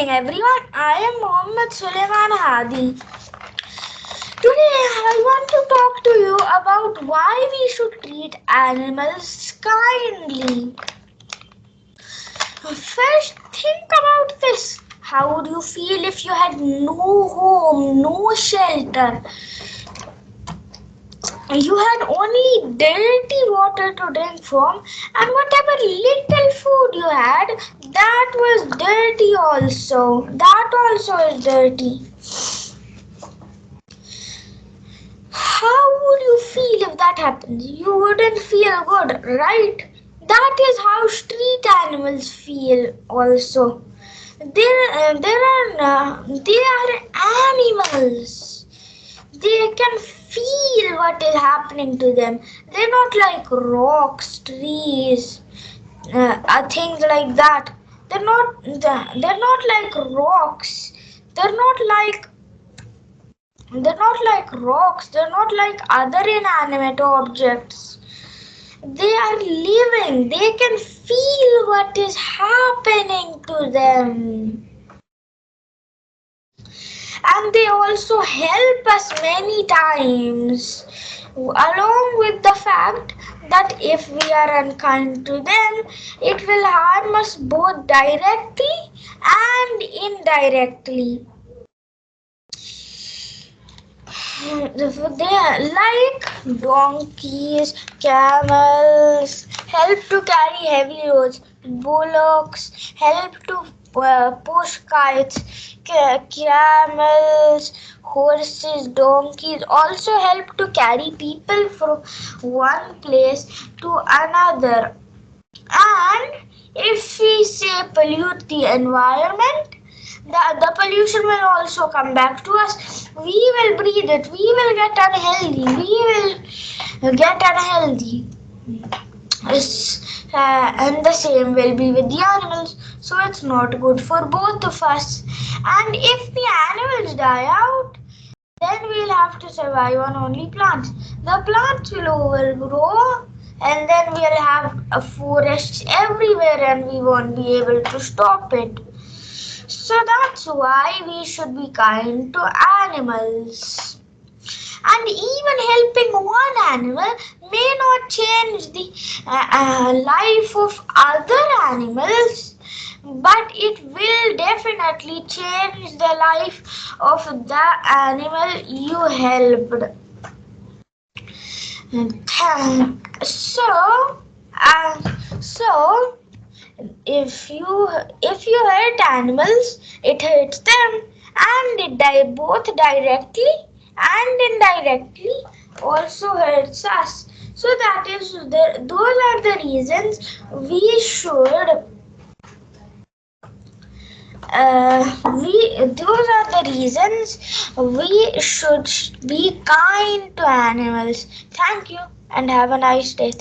evening, everyone. I am Mohammed Suleiman Hadi. Today, I want to talk to you about why we should treat animals kindly. First, think about this. How would you feel if you had no home, no shelter? You had only dirty water to drink from, and whatever little food you had, that was dirty also. That also is dirty. How would you feel if that happens? You wouldn't feel good, right? That is how street animals feel also. They are animals. They can feel what is happening to them. They're not like rocks, trees, things like that. They're not like rocks. They're not like rocks. They're not like other inanimate objects. They are living. They can feel what is happening to them. And they also help us many times, along with the fact that if we are unkind to them, it will harm us both directly and indirectly. They are like donkeys, camels, help to carry heavy loads, bullocks, help to push kites, camels, horses, donkeys also help to carry people from one place to another. And if we say pollute the environment, the pollution will also come back to us. We will breathe it. We will get unhealthy. And the same will be with the animals. So it's not good for both of us. And if the animals die out, then we'll have to survive on only plants. The plants will overgrow, and then we'll have forests everywhere and we won't be able to stop it. So that's why we should be kind to animals. And even helping one animal may not change the life of other animals, but it will definitely change the life of the animal you helped. So if you hurt animals, it hurts them, and it both directly and indirectly also hurts us. So those are the reasons we should be kind to animals. Thank you and have a nice day.